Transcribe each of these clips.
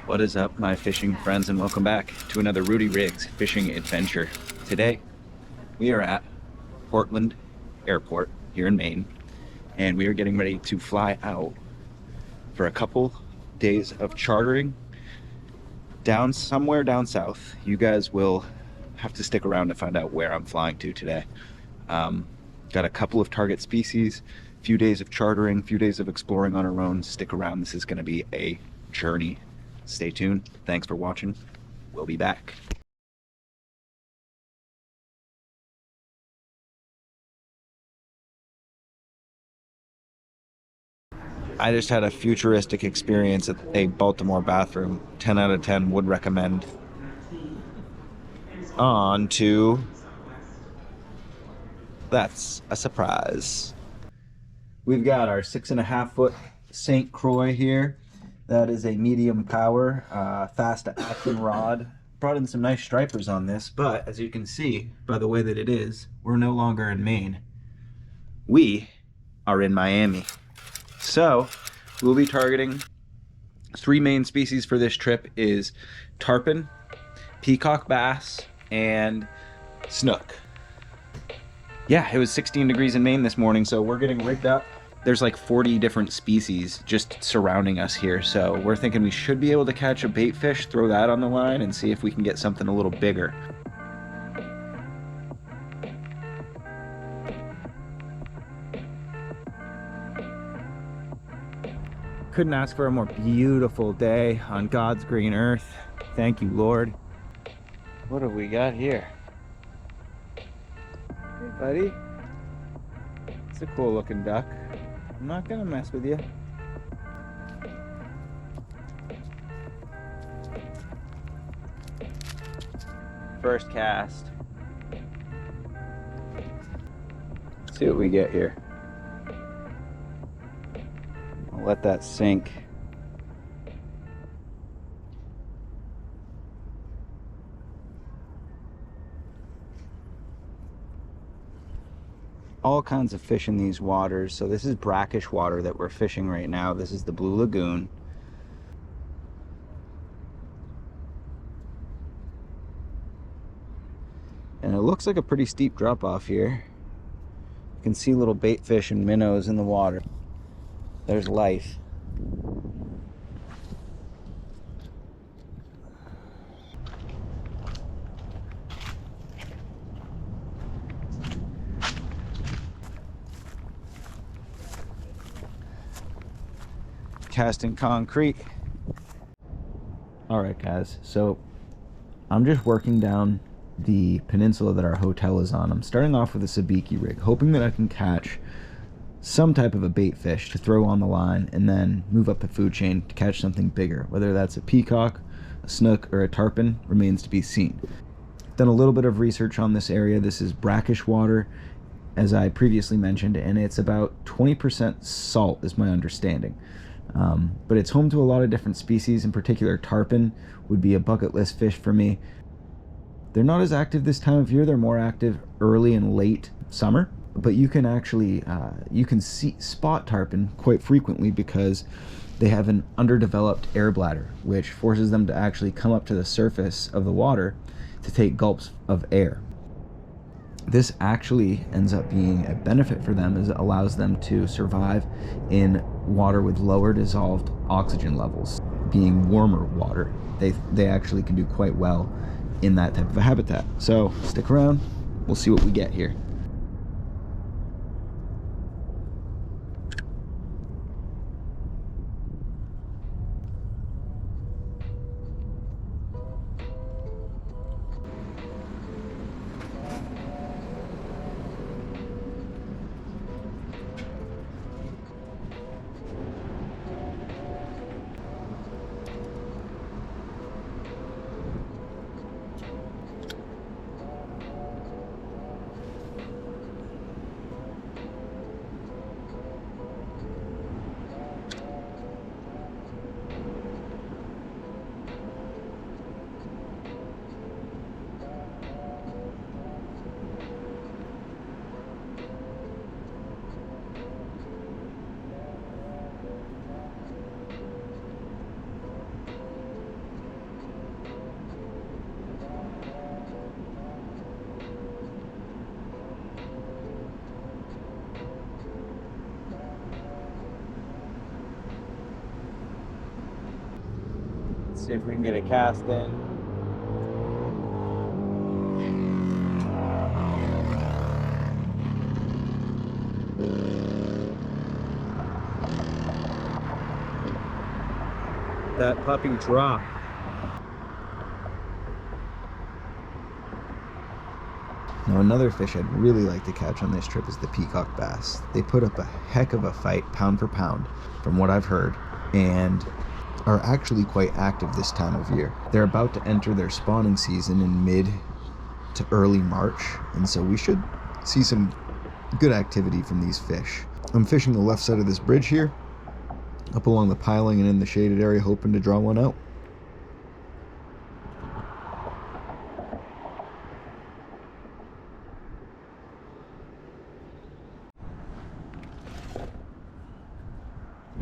What is up, my fishing friends, and welcome back to another Rudy Riggs fishing adventure. Today, we are at Portland Airport here in Maine, and we are getting ready to fly out for a couple days of chartering down somewhere down south. You guys will have to stick around to find out where I'm flying to today. Got a couple of target species, few days of chartering, few days of exploring on our own. Stick around, this is going to be a journey. Stay tuned. Thanks for watching. We'll be back. I just had a futuristic experience at a Baltimore bathroom. 10 out of 10 would recommend. On to... That's a surprise. We've got our 6.5 foot St. Croix here. That is a medium power, fast action rod. Brought in some nice stripers on this, but as you can see by the way that it is, we're no longer in Maine. We are in Miami. So we'll be targeting 3 main species for this trip is tarpon, peacock bass, and snook. Yeah, it was 16 degrees in Maine this morning, so we're getting rigged up. There's like 40 different species just surrounding us here, so we're thinking we should be able to catch a bait fish, throw that on the line, and see if we can get something a little bigger. Couldn't ask for a more beautiful day on God's green earth. Thank you, Lord. What have we got here? Hey, buddy. It's a cool looking duck. I'm not gonna mess with you. First cast. Let's see what we get here. I'll let that sink. All kinds of fish in these waters. So this is brackish water that we're fishing right now. This is the Blue Lagoon. And it looks like a pretty steep drop off here. You can see little bait fish and minnows in the water. There's life. Casting concrete. All right, guys, so I'm just working down the peninsula that our hotel is on. I'm starting off with a Sabiki rig, hoping that I can catch some type of a bait fish to throw on the line and then move up the food chain to catch something bigger. Whether that's a peacock, a snook, or a tarpon remains to be seen. Done a little bit of research on this area. This is brackish water, as I previously mentioned, and it's about 20% salt is my understanding. But it's home to a lot of different species. In particular, tarpon would be a bucket list fish for me. They're not as active this time of year. They're more active early and late summer, but you can actually spot tarpon quite frequently because they have an underdeveloped air bladder, which forces them to actually come up to the surface of the water to take gulps of air. This actually ends up being a benefit for them, as it allows them to survive in water with lower dissolved oxygen levels. Being warmer water, they actually can do quite well in that type of a habitat. So stick around, we'll see what we get here. See if we can get a cast in. That puppy drop. Now another fish I'd really like to catch on this trip is the peacock bass. They put up a heck of a fight pound for pound from what I've heard, and are actually quite active this time of year. They're about to enter their spawning season in mid to early March, and so we should see some good activity from these fish. I'm fishing the left side of this bridge here, up along the piling and in the shaded area, hoping to draw one out.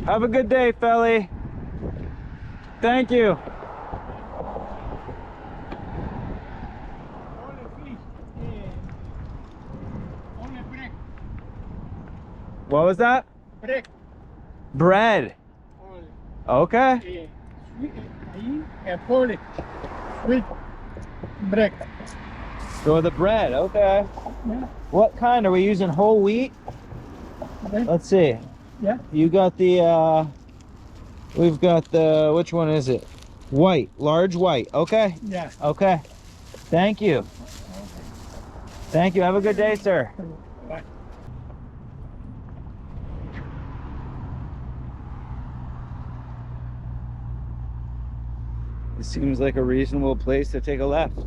Have a good day, Feli. Thank you. What was that? Bread. Bread. Okay. Sweet bread. So the bread, okay. Yeah. What kind? Are we using whole wheat? Okay. Let's see. Yeah. You got the, we've got the, which one is it? White, large white, okay? Yeah. Okay. Thank you. Thank you. Have a good day, sir. Bye. This seems like a reasonable place to take a left.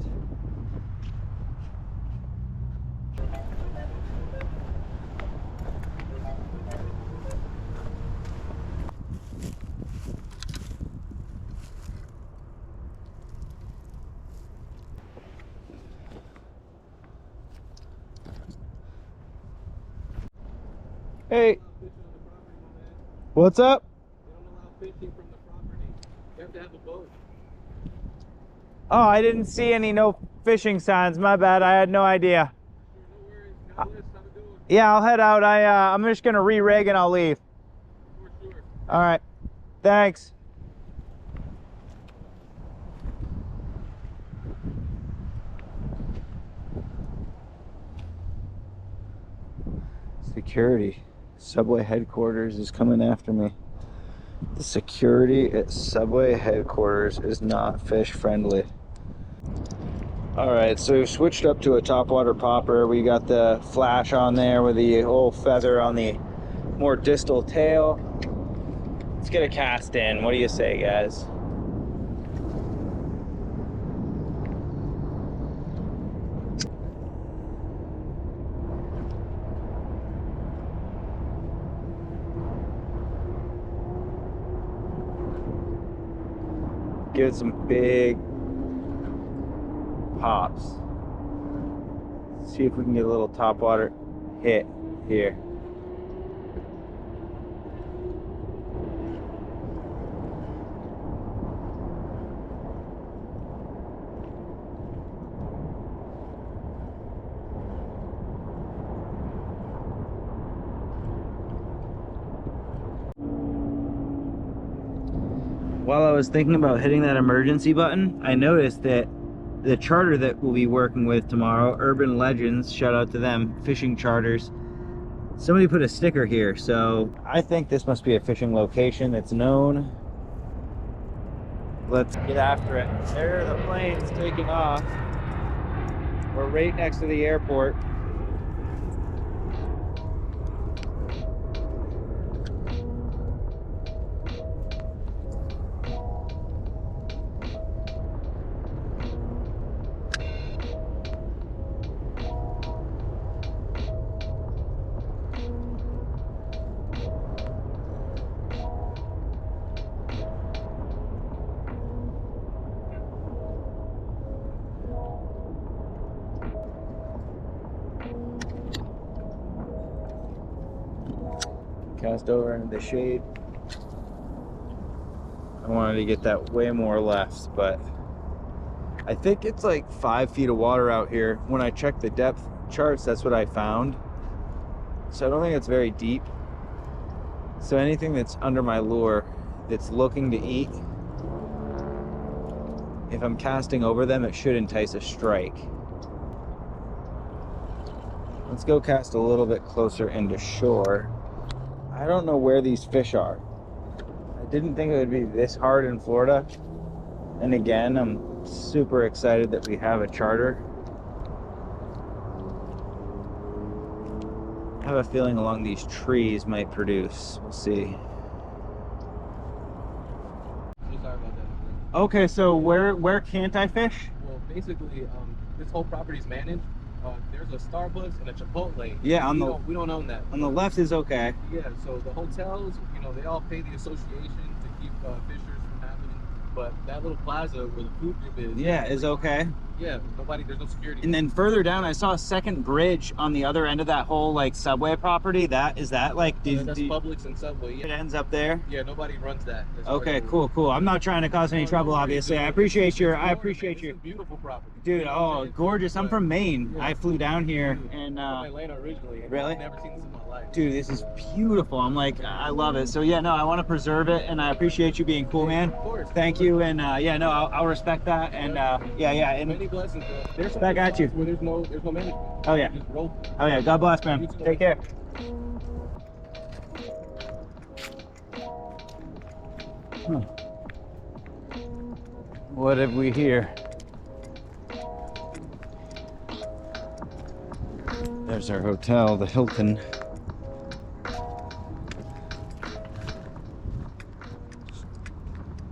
Hey. What's up? They don't allow fishing from the property. You have to have a boat. Oh, I didn't see any no fishing signs. My bad. I had no idea. Sure, no worries. God bless. Have a good one. Yeah, I'll head out. I'm just gonna re-rig and I'll leave. For sure. All right. Thanks. Security. Subway headquarters is coming after me. The security at Subway headquarters is not fish friendly. All right, so we've switched up to a Topwater Popper. We got the flash on there with the old feather on the more distal tail. Let's get a cast in. What do you say, guys? Give it some big pops. See if we can get a little topwater hit here. While I was thinking about hitting that emergency button, I noticed that the charter that we'll be working with tomorrow, Urban Legends, shout out to them, fishing charters, somebody put a sticker here, so I think this must be a fishing location that's known. Let's get after it. There are the planes taking off. We're right next to the airport. Cast over into the shade. I wanted to get that way more left, but I think it's like 5 feet of water out here. When I checked the depth charts, that's what I found. So I don't think it's very deep. So anything that's under my lure that's looking to eat if I'm casting over them, it should entice a strike. Let's go cast a little bit closer into shore. I don't know where these fish are. I didn't think it would be this hard in Florida. And again, I'm super excited that we have a charter. I have a feeling along these trees might produce. We'll see. So sorry about that. Okay, so where can't I fish? Well, basically, this whole property is managed. There's a Starbucks and a Chipotle. Yeah, We don't own that. on the left is okay. Yeah, so the hotels, they all pay the association to keep fishers from happening. But that little plaza where the food group is. Yeah, is okay. Yeah, there's no security. And then further down, I saw a second bridge on the other end of that whole like subway property. Is that like That's Publix and Subway. it Yeah. ends up there? Yeah, nobody runs that. That's Okay, part cool. I'm not trying to cause any of it. trouble, No, obviously. it's- I appreciate it's your Florida, appreciate man. your It's a beautiful property. dude. You know what I'm Oh, saying? gorgeous. I'm But- from Maine. Yeah. I flew down here Dude, and I'm from Atlanta originally. And really? I've never seen this in my life. dude, this is beautiful. I'm like, I love it. So yeah, no, I want to preserve it, and I appreciate you being cool, man. Of course. Thank you, and yeah, no, I'll respect that, and yeah, and Many blessings, bro. There's some Back at you. spots where there's no management. oh yeah, Just roll. oh yeah. God bless, man. Take care. Huh. What have we here? There's our hotel, the Hilton.